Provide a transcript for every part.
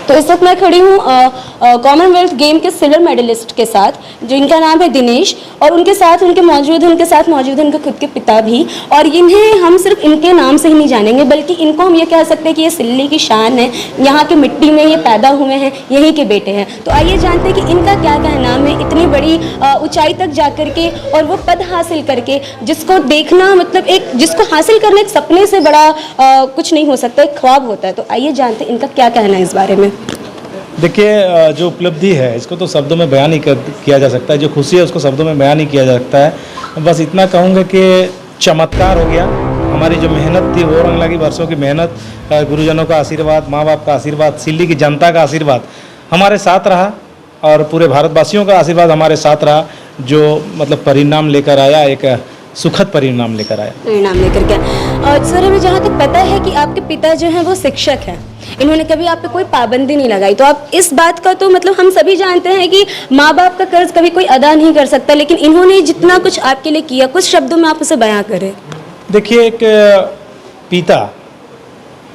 तो इस वक्त मैं खड़ी हूँ कॉमनवेल्थ गेम के सिल्वर मेडलिस्ट के साथ, जिनका नाम है दिनेश, और उनके साथ मौजूद हैं उनके खुद के पिता भी। और इन्हें हम सिर्फ इनके नाम से ही नहीं जानेंगे, बल्कि इनको हम ये कह सकते हैं कि ये सिल्ली की शान है, यहाँ के मिट्टी में ये पैदा हुए हैं, यहीं के बेटे हैं। तो आइए जानते हैं कि इनका क्या क्या नाम है, इतनी बड़ी ऊंचाई तक जा करके और वो पद हासिल करके, जिसको देखना मतलब जिसको हासिल करना एक सपने से बड़ा कुछ नहीं हो सकता, एक ख्वाब होता है। तो आइए जानते हैं इनका क्या कहना है इस बारे में। देखिए, जो उपलब्धि है इसको तो शब्दों में बयान नहीं किया जा सकता है, जो खुशी है उसको शब्दों में बयान नहीं किया जा सकता है। बस इतना कहूँगा कि चमत्कार हो गया। हमारी जो मेहनत थी, वो रंग लगी वर्षों की मेहनत, गुरुजनों का आशीर्वाद, माँ बाप का आशीर्वाद, सिल्ली की जनता का आशीर्वाद हमारे साथ रहा और पूरे भारतवासियों का आशीर्वाद हमारे साथ रहा, जो मतलब परिणाम लेकर आया, एक सुखद परिणाम लेकर के। और सर, हमें जहाँ तक पता है कि आपके पिता जो हैं वो शिक्षक हैं, इन्होंने कभी आप पे कोई पाबंदी नहीं लगाई। तो आप इस बात का तो मतलब हम सभी जानते हैं कि माँ बाप का कर्ज कभी कोई अदा नहीं कर सकता, लेकिन इन्होंने जितना कुछ आपके लिए किया, कुछ शब्दों में आप उसे बयां करें। देखिए, एक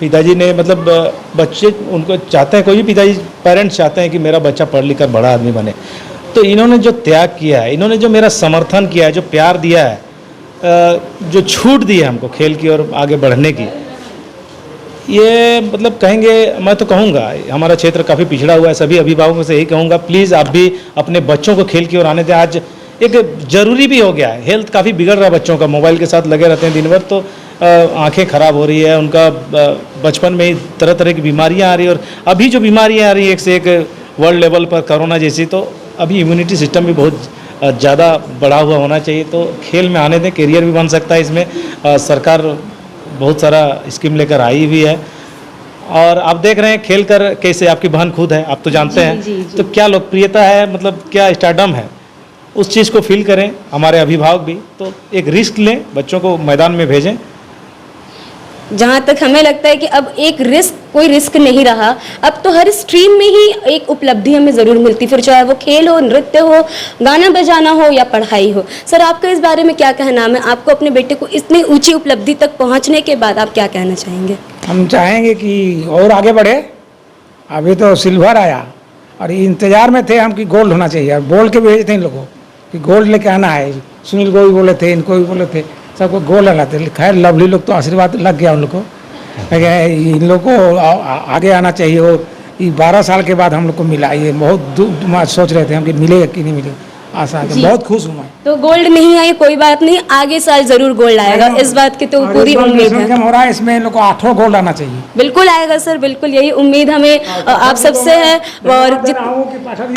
पिताजी ने मतलब बच्चे उनको चाहते हैं, कोई भी पिताजी पेरेंट्स चाहते हैं कि मेरा बच्चा पढ़ लिख कर बड़ा आदमी बने। तो इन्होंने जो त्याग किया है, इन्होंने जो मेरा समर्थन किया है, जो प्यार दिया है, जो छूट दी है हमको खेल की और आगे बढ़ने की, ये मतलब कहेंगे, मैं तो कहूँगा हमारा क्षेत्र काफ़ी पिछड़ा हुआ है। सभी अभिभावकों से यही कहूँगा, प्लीज़ आप भी अपने बच्चों को खेल की ओर आने दें। आज एक ज़रूरी भी हो गया है, हेल्थ काफ़ी बिगड़ रहा है बच्चों का, मोबाइल के साथ लगे रहते हैं दिन भर, तो आंखें ख़राब हो रही है उनका, बचपन में ही तरह तरह की बीमारियाँ आ रही है। और अभी जो बीमारियाँ आ रही हैं एक से एक वर्ल्ड लेवल पर, कोरोना जैसी, तो अभी इम्यूनिटी सिस्टम भी बहुत ज़्यादा बढ़ा हुआ होना चाहिए। तो खेल में आने दें, करियर भी बन सकता है इसमें। सरकार बहुत सारा स्कीम लेकर आई हुई है और आप देख रहे हैं खेल कर कैसे, आपकी बहन खुद है, आप तो जानते हैं। जी। तो क्या लोकप्रियता है, मतलब क्या स्टारडम है, उस चीज़ को फील करें हमारे अभिभावक भी। तो एक रिस्क लें, बच्चों को मैदान में भेजें। जहाँ तक हमें लगता है कि अब कोई रिस्क नहीं रहा, अब तो हर स्ट्रीम में ही एक उपलब्धि हमें ज़रूर मिलती, फिर चाहे वो खेल हो, नृत्य हो, गाना बजाना हो या पढ़ाई हो। सर, आपका इस बारे में क्या कहना है? आपको अपने बेटे को इतनी ऊंची उपलब्धि तक पहुँचने के बाद आप क्या कहना चाहेंगे? हम चाहेंगे कि और आगे बढ़े। अभी तो सिल्वर आया और इंतज़ार में थे हम कि गोल्ड होना चाहिए, और बोल के भेजे थे इन लोगों कि गोल्ड लेके आना है। सुनील को भी बोले थे, इनको भी बोले थे, सबको गोल्ड लगाते। खैर लवली लोग तो आशीर्वाद लग गया उन लोग को, इन लोग को आगे आना चाहिए। और ये 12 साल के बाद हम लोग को मिला, ये बहुत सोच रहे थे हम कि मिलेगा कि नहीं मिलेगा, आशा है। बहुत खुश हूँ मैं। तो गोल्ड नहीं आई कोई बात नहीं, आगे साल जरूर गोल्ड आएगा, इस बात की तो पूरी उम्मीद है। हो रहा है इसमें, इन लोग को 8 गोल्ड आना चाहिए। बिल्कुल आएगा सर, बिल्कुल यही उम्मीद हमें आप सबसे है। और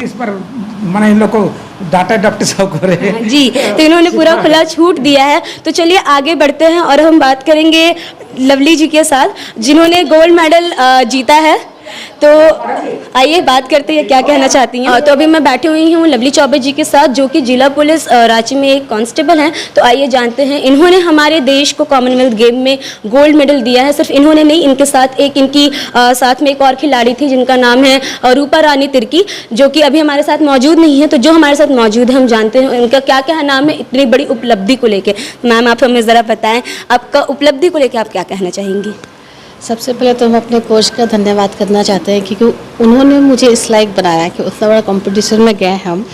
इस पर मैंने इन लोग को डाटा डॉक्टर सब करे जी, तो इन्होंने पूरा खुला छूट दिया है। तो चलिए आगे बढ़ते हैं और हम बात करेंगे लवली जी के साथ, जिन्होंने गोल्ड मेडल जीता है। तो आइए बात करते हैं क्या कहना चाहती हैं। तो अभी मैं बैठी हुई हूँ लवली चौबे जी के साथ, जो कि जिला पुलिस रांची में एक कांस्टेबल हैं। तो आइए जानते हैं, इन्होंने हमारे देश को कॉमनवेल्थ गेम में गोल्ड मेडल दिया है। सिर्फ इन्होंने नहीं, इनके साथ इनकी साथ में एक और खिलाड़ी थी जिनका नाम है रूपा रानी तिर्की, जो कि अभी हमारे साथ मौजूद नहीं है। तो जो हमारे साथ मौजूद है, हम जानते हैं उनका क्या क्या नाम है इतनी बड़ी उपलब्धि को लेकर। मैम, आप हमें ज़रा बताएं, आपका उपलब्धि को लेकर आप क्या कहना चाहेंगी? सबसे पहले तो हम अपने कोच का धन्यवाद करना चाहते हैं, क्योंकि उन्होंने मुझे इस लायक बनाया कि उतना बड़ा कंपटीशन में गए हम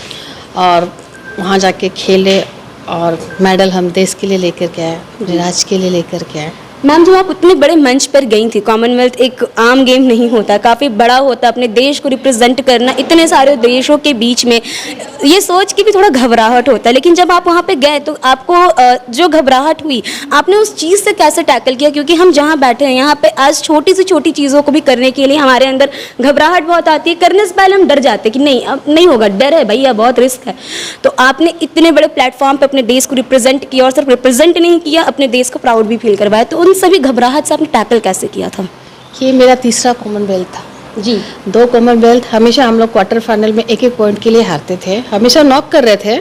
और वहाँ जाके खेले और मेडल हम देश के लिए लेकर के आए, अपने राज्य के लिए लेकर के आए। मैम, जब आप उतने बड़े मंच पर गई थी, कॉमनवेल्थ एक आम गेम नहीं होता, काफ़ी बड़ा होता, अपने देश को रिप्रेजेंट करना इतने सारे देशों के बीच में, ये सोच के भी थोड़ा घबराहट होता है। लेकिन जब आप वहाँ पे गए तो आपको जो घबराहट हुई, आपने उस चीज़ से कैसे टैकल किया? क्योंकि हम जहाँ बैठे हैं यहाँ पे आज छोटी से छोटी चीज़ों को भी करने के लिए हमारे अंदर घबराहट बहुत आती है। करने से पहले हम डर जाते हैं कि नहीं, अब नहीं होगा, डर है भैया, बहुत रिस्क है। तो आपने इतने बड़े प्लेटफॉर्म पर अपने देश को रिप्रेजेंट किया, और सिर्फ रिप्रेजेंट नहीं किया, अपने देश को प्राउड भी फील करवाया। तो उन सभी घबराहट से आपने टैकल कैसे किया था? ये मेरा तीसरा कॉमनवेल्थ था जी। 2 कॉमनवेल्थ, हमेशा हम लोग क्वार्टर फाइनल में 1-1 पॉइंट के लिए हारते थे, हमेशा नॉक कर रहे थे,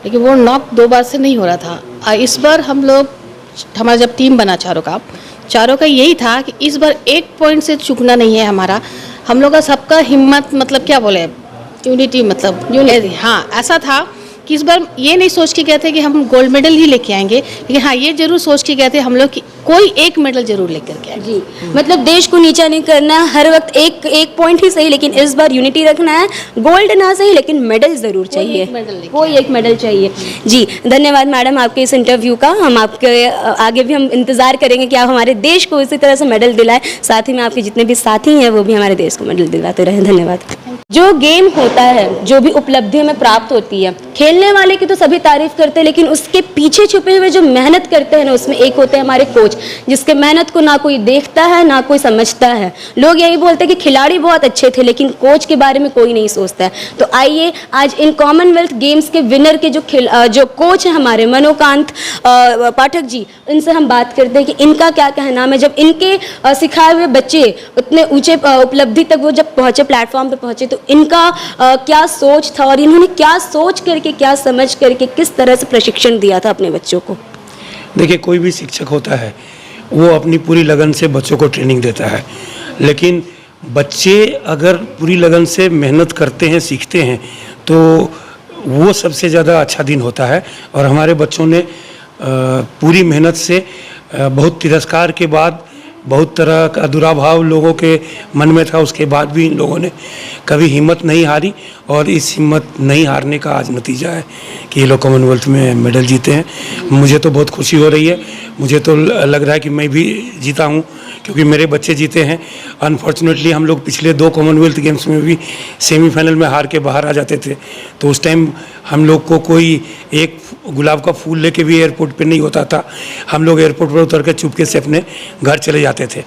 लेकिन वो नॉक 2 बार से नहीं हो रहा था। इस बार हमारा जब टीम बना चारों का यही था कि इस बार 1 पॉइंट से चूकना नहीं है हमारा। हम लोग का सबका हिम्मत, मतलब क्या बोले, यूनिटी, मतलब यूनिटी। हाँ, ऐसा था कि इस बार ये नहीं सोच के गए थे कि हम गोल्ड मेडल ही लेके आएंगे, लेकिन हाँ ये जरूर सोच के गए थे हम लोग कि कोई एक मेडल जरूर लेकर के आएंगे। जी, मतलब देश को नीचा नहीं करना है, हर वक्त एक पॉइंट ही सही, लेकिन इस बार यूनिटी रखना है। गोल्ड ना सही लेकिन मेडल जरूर चाहिए, कोई एक मेडल चाहिए। जी धन्यवाद मैडम आपके इस इंटरव्यू का। हम आपके आगे भी हम इंतजार करेंगे कि आप हमारे देश को इसी तरह से मेडल दिलाए, साथ ही में आपके जितने भी साथी हैं वो भी हमारे देश को मेडल दिलाते रहें। धन्यवाद। जो गेम होता है, जो भी उपलब्धि हमें प्राप्त होती है, खेलने वाले की तो सभी तारीफ करते हैं, लेकिन उसके पीछे छुपे हुए जो मेहनत करते हैं ना, उसमें एक होते हैं हमारे कोच, जिसके मेहनत को ना कोई देखता है ना कोई समझता है। लोग यही बोलते हैं कि खिलाड़ी बहुत अच्छे थे, लेकिन कोच के बारे में कोई नहीं सोचता है। तो आइए आज इन कॉमनवेल्थ गेम्स के विनर के जो कोच हैं हमारे मनोकांत पाठक जी, इनसे हम बात करते हैं कि इनका क्या कहना है। जब इनके सिखाए हुए बच्चे उतने ऊंचे उपलब्धि तक वो जब पहुंचे, प्लेटफॉर्म पे पहुंचे, तो इनका क्या सोच था और इन्होंने क्या सोच करके, क्या समझ करके, किस तरह से प्रशिक्षण दिया था अपने बच्चों को। देखिए, कोई भी शिक्षक होता है वो अपनी पूरी लगन से बच्चों को ट्रेनिंग देता है, लेकिन बच्चे अगर पूरी लगन से मेहनत करते हैं, सीखते हैं, तो वो सबसे ज़्यादा अच्छा दिन होता है। और हमारे बच्चों ने पूरी मेहनत से बहुत तिरस्कार के बाद, बहुत तरह का दुराभाव लोगों के मन में था, उसके बाद भी इन लोगों ने कभी हिम्मत नहीं हारी, और इस हिम्मत नहीं हारने का आज नतीजा है कि ये लोग कॉमनवेल्थ में मेडल जीते हैं। मुझे तो बहुत खुशी हो रही है, मुझे तो लग रहा है कि मैं भी जीता हूँ, क्योंकि मेरे बच्चे जीते हैं। अनफॉर्चुनेटली हम लोग पिछले 2 कॉमनवेल्थ गेम्स में भी सेमीफाइनल में हार के बाहर आ जाते थे, तो उस टाइम हम लोग को कोई एक गुलाब का फूल लेके भी एयरपोर्ट पे नहीं होता था। हम लोग एयरपोर्ट पर उतर के चुपके से अपने घर चले जाते थे।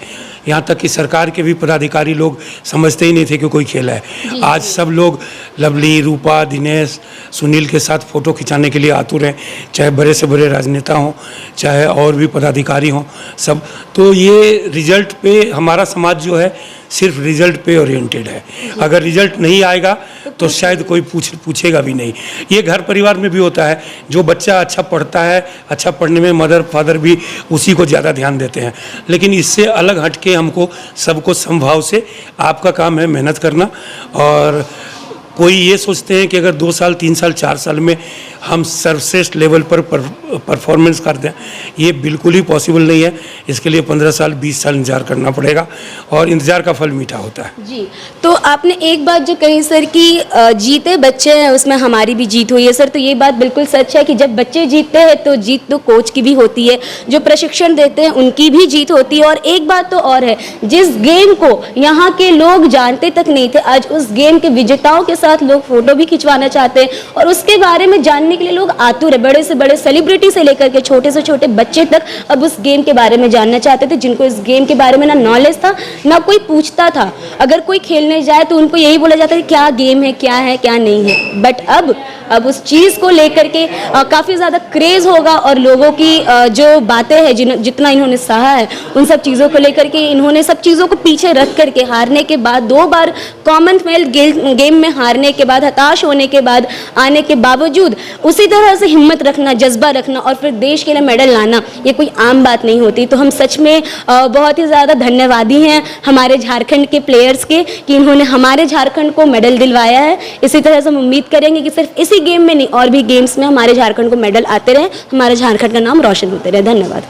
यहाँ तक कि सरकार के भी पदाधिकारी लोग समझते ही नहीं थे कि कोई खेला है। आज सब लोग लवली, रूपा, दिनेश, सुनील के साथ फ़ोटो खिंचाने के लिए आतुर हैं, चाहे बड़े से बड़े राजनेता हों, चाहे और भी पदाधिकारी हों, सब। तो ये रिजल्ट पे हमारा समाज जो है सिर्फ रिजल्ट पे ओरिएंटेड है। अगर रिजल्ट नहीं आएगा तो शायद कोई पूछेगा भी नहीं। ये घर परिवार में भी होता है, जो बच्चा अच्छा पढ़ता है, अच्छा पढ़ने में मदर फादर भी उसी को ज़्यादा ध्यान देते हैं। लेकिन इससे अलग हट के हमको सबको समभाव से, आपका काम है मेहनत करना। और कोई ये सोचते हैं कि अगर 2 साल, 3 साल, 4 साल में हम सर्वश्रेष्ठ लेवल पर परफॉर्मेंस कर दें, ये बिल्कुल ही पॉसिबल नहीं है। इसके लिए 15 साल, 20 साल इंतजार करना पड़ेगा, और इंतजार का फल मीठा होता है। जी, तो आपने एक बात जो कही सर कि जीते बच्चे हैं उसमें हमारी भी जीत हुई है सर, तो ये बात बिल्कुल सच है कि जब बच्चे जीतते हैं तो जीत तो कोच की भी होती है, जो प्रशिक्षण देते हैं उनकी भी जीत होती है। और एक बात तो और है, जिस गेम को यहाँ के लोग जानते तक नहीं थे, आज उस गेम के विजेताओं के साथ लोग फोटो भी खिंचवाना चाहते हैं, और उसके बारे में जानने के लिए लोग आतुर है। बड़े से बड़े सेलिब्रिटी से लेकर के छोटे से छोटे बच्चे तक अब उस गेम के बारे में जानना चाहते थे, जिनको इस गेम के बारे में ना नॉलेज था, ना कोई पूछता था। अगर कोई खेलने जाए तो उनको यही बोला जाता है क्या गेम है, क्या है, क्या नहीं है। बट अब उस चीज़ को लेकर के काफ़ी ज़्यादा क्रेज़ होगा, और लोगों की जो बातें हैं, जितना इन्होंने सहा है, उन सब चीज़ों को लेकर के इन्होंने सब चीज़ों को पीछे रख करके, हारने के बाद 2 बार कॉमनवेल्थ गेम में हारने के बाद, हताश होने के बाद, आने के बावजूद उसी तरह से हिम्मत रखना, जज्बा रखना, और फिर देश के लिए मेडल लाना, ये कोई आम बात नहीं होती। तो हम सच में बहुत ही ज़्यादा धन्यवादी हैं हमारे झारखंड के प्लेयर्स के, कि इन्होंने हमारे झारखंड को मेडल दिलवाया है। इसी तरह से हम उम्मीद करेंगे कि सिर्फ इसी गेम में नहीं, और भी गेम्स में हमारे झारखंड को मेडल आते रहे, हमारे झारखंड का नाम रोशन होते रहे। धन्यवाद।